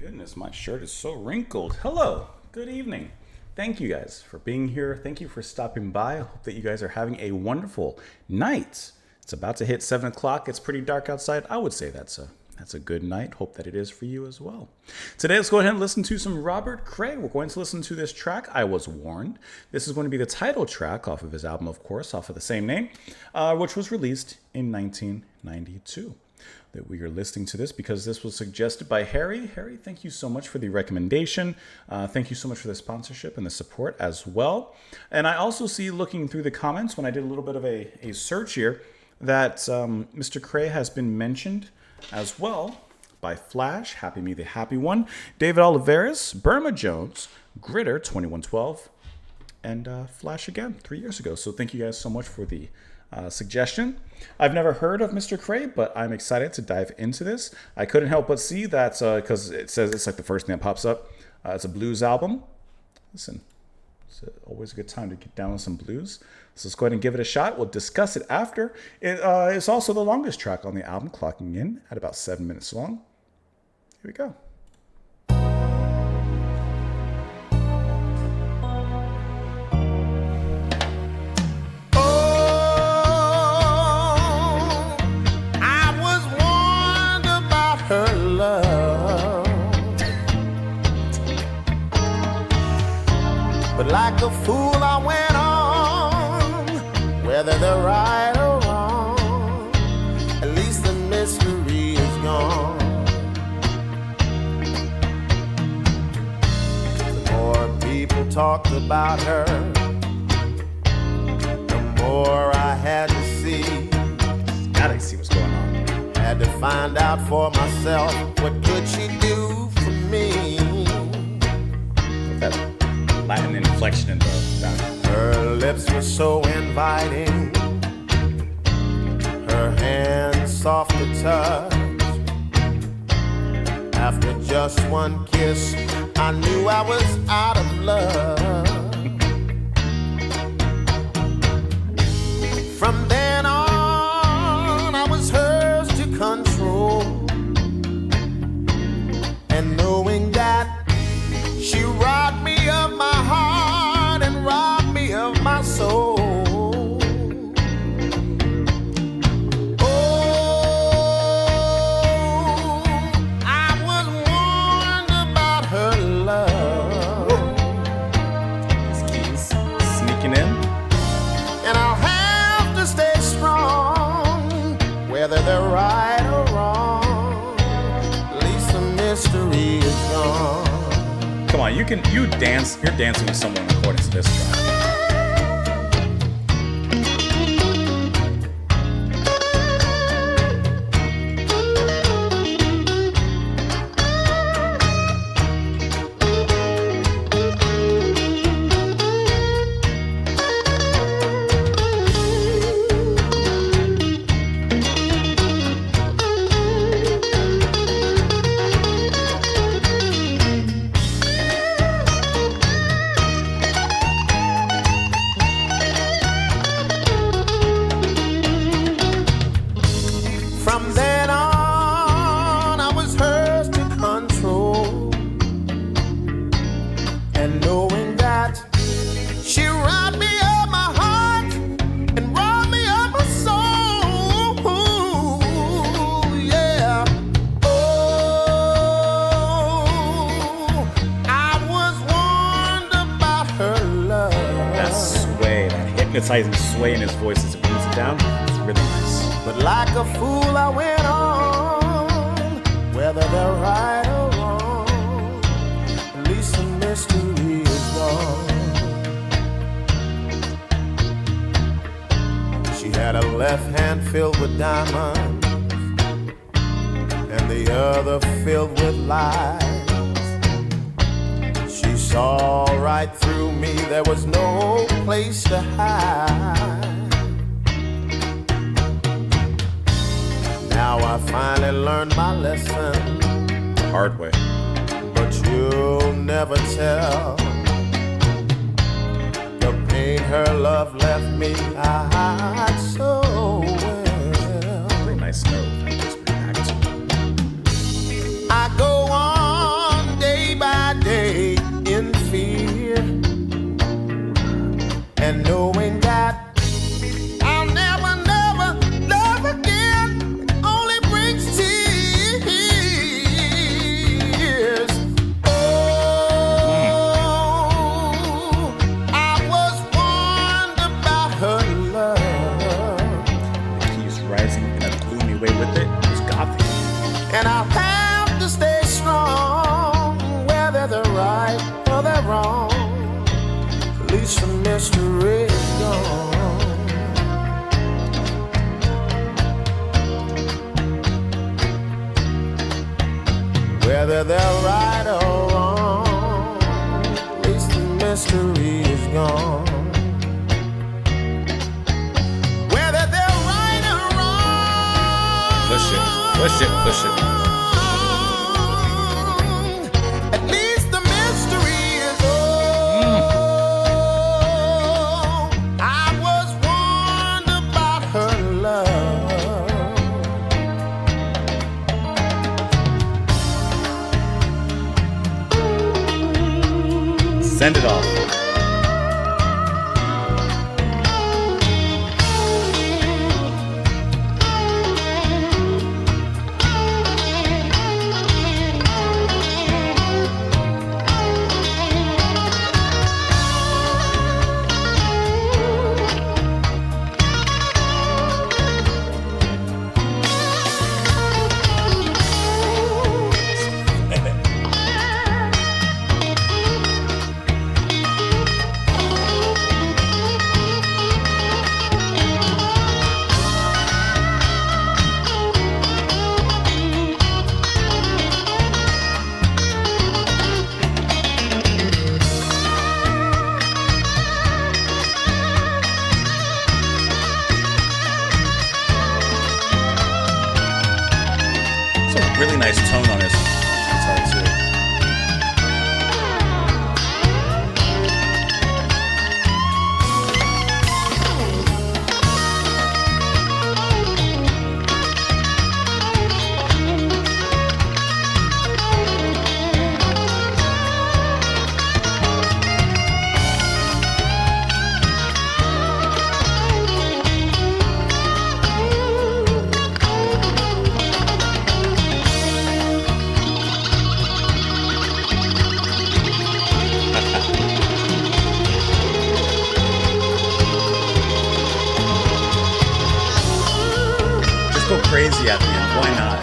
Goodness, my shirt is so wrinkled. Hello, good evening. Thank you guys for being here. Thank you for stopping by. I hope that you guys are having a wonderful night. It's about to hit 7 o'clock. It's pretty dark outside. I would say that's a good night. Hope that it is for you as well. Today, let's go ahead and listen to some Robert Cray. We're going to listen to this track, I Was Warned. This is going to be the title track off of his album, of course, off of the same name, which was released in 1992. That we are listening to this because this was suggested by Harry. Harry, thank you so much for the recommendation. Thank you so much for the sponsorship and the support as well. And I also see, looking through the comments when I did a little bit of a search here, that Mr. Cray has been mentioned as well by Flash, Happy Me the Happy One, David Oliveris, Burma Jones, Gritter 2112, and Flash again 3 years ago. So thank you guys so much for the suggestion. I've never heard of Mr. Cray, but I'm excited to dive into this. I couldn't help but see that because it says it's like the first thing that pops up. It's a blues album. Listen, it's always a good time to get down with some blues. So let's go ahead and give it a shot. We'll discuss it after. It's also the longest track on the album, clocking in at about 7 minutes long. Here we go. But like a fool I went on, whether they're right or wrong, at least the mystery is gone. The more people talked about her, the more I had to see. Gotta see what's going on. Had to find out for myself, what could she do for me? That Latin inflection in the Her lips were so inviting, her hands soft to touch. After just one kiss, I knew I was out of love. From then on, I was hers to control. And knowing that she robbed me of my heart and robbed me of my soul. Oh, I was warned about her love. These keys sneaking in. And I'll have to stay strong, whether they're right or wrong. At least the mystery is gone. Come on, you're dancing with someone according to this track. Hypnotizing sway in his voice as it brings it down. It's really nice. But like a fool I went on, whether they're right or wrong, at least the mystery is gone. She had a left hand filled with diamonds and the other filled with lies. She saw right through me, there was no place to hide. Now I finally learned my lesson, the hard way. But you'll never tell the pain her love left me. I hide so well. Very nice note. I go on whether they're right or wrong. At least the mystery is gone. Whether they're right or wrong. Push it, push it, push it. At least the mystery is over. I was warned about her love. Send it off. Really nice tone on his guitar too. Go crazy at the end. Why not?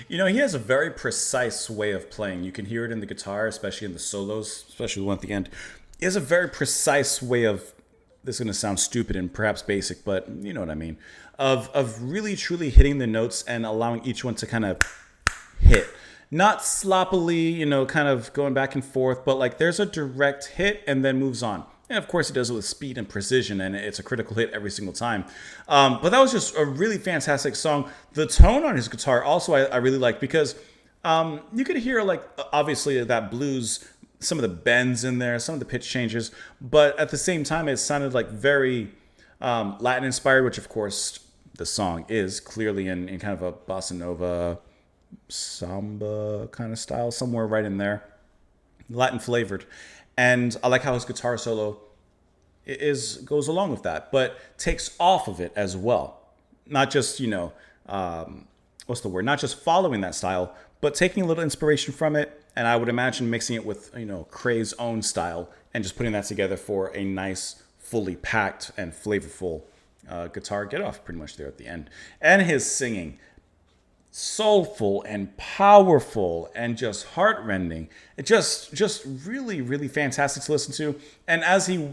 You know, he has a very precise way of playing. You can hear it in the guitar, especially in the solos, especially the one at the end. He has a very precise way of, this is going to sound stupid and perhaps basic, but you know what I mean, of really truly hitting the notes and allowing each one to kind of hit. Not sloppily, you know, kind of going back and forth, but like there's a direct hit and then moves on. And of course, it does it with speed and precision, and it's a critical hit every single time. But that was just a really fantastic song. The tone on his guitar also I really like, because you could hear, like, obviously that blues, some of the bends in there, some of the pitch changes, but at the same time, it sounded like very Latin inspired, which of course the song is clearly in kind of a bossa nova, samba kind of style, somewhere right in there, Latin flavored. And I like how his guitar solo goes along with that, but takes off of it as well. Not just, you know, what's the word? Not just following that style, but taking a little inspiration from it. And I would imagine mixing it with, you know, Cray's own style and just putting that together for a nice, fully packed and flavorful guitar get off pretty much there at the end. And his singing, soulful and powerful and just heartrending. It just really, really fantastic to listen to. And as he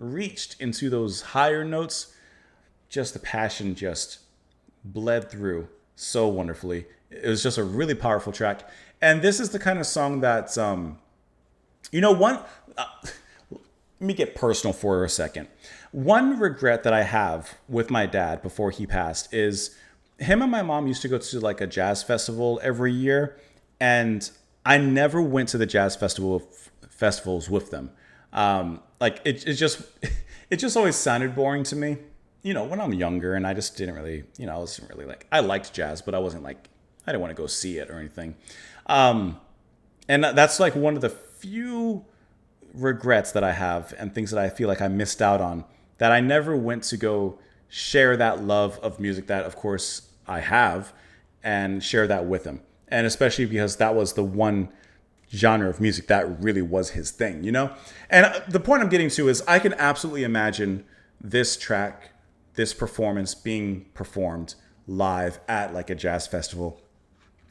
reached into those higher notes, just the passion just bled through so wonderfully. It was just a really powerful track. And this is the kind of song that, you know, let me get personal for a second. One regret that I have with my dad before he passed is him and my mom used to go to like a jazz festival every year, and I never went to the jazz festivals with them. Like it just always sounded boring to me. You know, when I'm younger, and I just didn't really, you know, I wasn't really like, I liked jazz, but I wasn't like, I didn't want to go see it or anything. And that's like one of the few regrets that I have and things that I feel like I missed out on, that I never went to go share that love of music that, of course, I have, and share that with him. And especially because that was the one genre of music that really was his thing, you know? And the point I'm getting to is I can absolutely imagine this track, this performance being performed live at like a jazz festival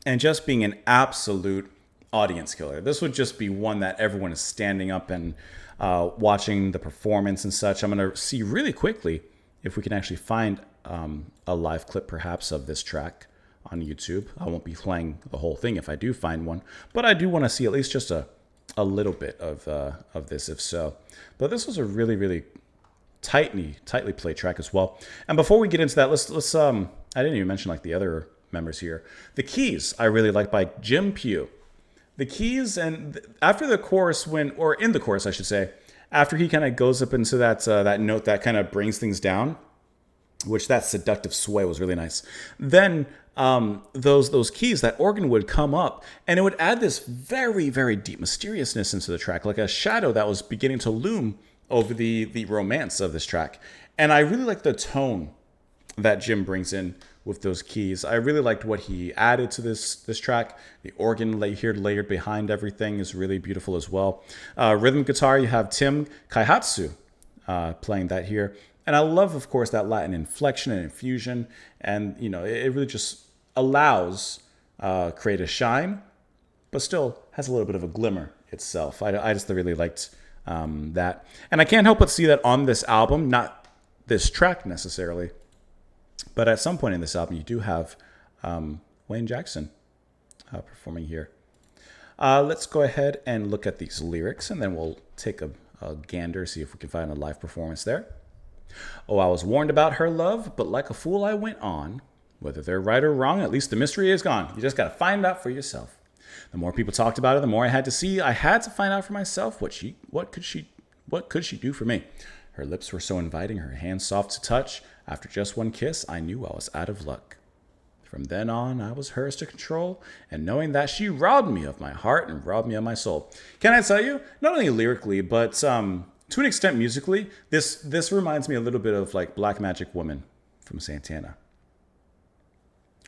and just being an absolute audience killer. This would just be one that everyone is standing up and watching the performance and such. I'm going to see really quickly if we can actually find a live clip perhaps of this track on YouTube. I won't be playing the whole thing if I do find one, but I do want to see at least just a little bit of this if so. But this was a really, really tightly played track as well. And before we get into that, let's I didn't even mention like the other members here. The keys I really like by Jim Pugh. The keys, and after the chorus, or in the chorus I should say, after he kind of goes up into that note that kind of brings things down, which that seductive sway was really nice. Then those keys, that organ would come up and it would add this very, very deep mysteriousness into the track, like a shadow that was beginning to loom over the romance of this track. And I really like the tone that Jim brings in with those keys. I really liked what he added to this track. The organ layered behind everything is really beautiful as well. Rhythm guitar, you have Tim Kaihatsu playing that here. And I love, of course, that Latin inflection and infusion. And, you know, it really just allows Cray to shine, but still has a little bit of a glimmer itself. I just really liked that. And I can't help but see that on this album, not this track necessarily, but at some point in this album, you do have Wayne Jackson performing here. Let's go ahead and look at these lyrics, and then we'll take a gander, see if we can find a live performance there. Oh, I was warned about her love, but like a fool I went on. Whether they're right or wrong, at least the mystery is gone. You just got to find out for yourself. The more people talked about it, the more I had to see. I had to find out for myself what could she do for me. Her lips were so inviting, her hands soft to touch. After just one kiss, I knew I was out of luck. From then on, I was hers to control, and knowing that she robbed me of my heart and robbed me of my soul. Can I tell you, not only lyrically, but to an extent musically, this reminds me a little bit of like Black Magic Woman from Santana.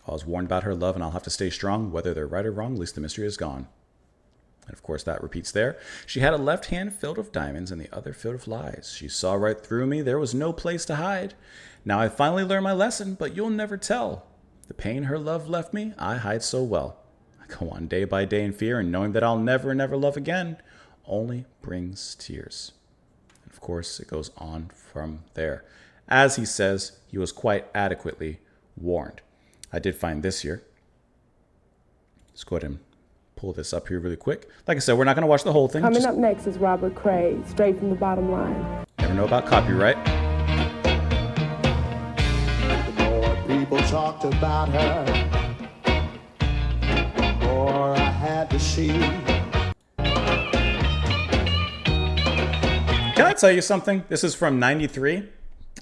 I was warned about her love, and I'll have to stay strong. Whether they're right or wrong, at least the mystery is gone. And of course, that repeats there. She had a left hand filled with diamonds and the other filled with lies. She saw right through me. There was no place to hide. Now I finally learned my lesson, but you'll never tell. The pain her love left me, I hide so well. I go on day by day in fear, and knowing that I'll never, never love again only brings tears. And of course, it goes on from there. As he says, he was quite adequately warned. I did find this here. Let's go ahead and pull this up here really quick. Like I said, we're not going to watch the whole thing. Coming up next is Robert Cray, straight from the bottom line. Never know about copyright. The more people talked about her, the more I had to see. Can I tell you something? This is from 93.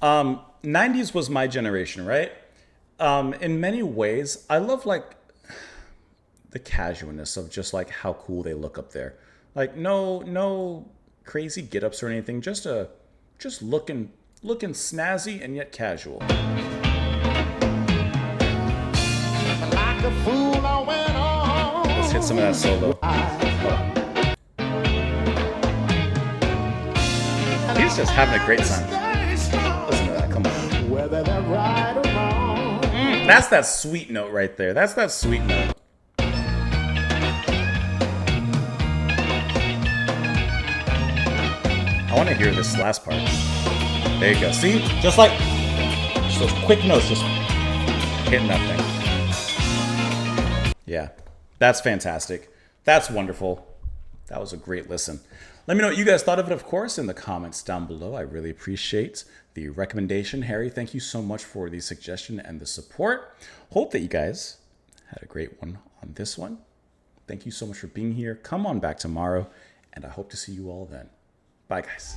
90s was my generation, right? In many ways, I love like the casualness of just like how cool they look up there. Like no crazy get-ups or anything. Just looking snazzy and yet casual. Like a fool I went on. Let's hit some of that solo. He's just having a great time. Listen to that. Come on. Whether they're right or wrong. That's that sweet note right there. That's that sweet note. I want to hear this last part. There you go. See? Just those quick notes just hitting that thing. Yeah. That's fantastic. That's wonderful. That was a great listen. Let me know what you guys thought of it, of course, in the comments down below. I really appreciate the recommendation. Harry, thank you so much for the suggestion and the support. Hope that you guys had a great one on this one. Thank you so much for being here. Come on back tomorrow, and I hope to see you all then. Bye, guys.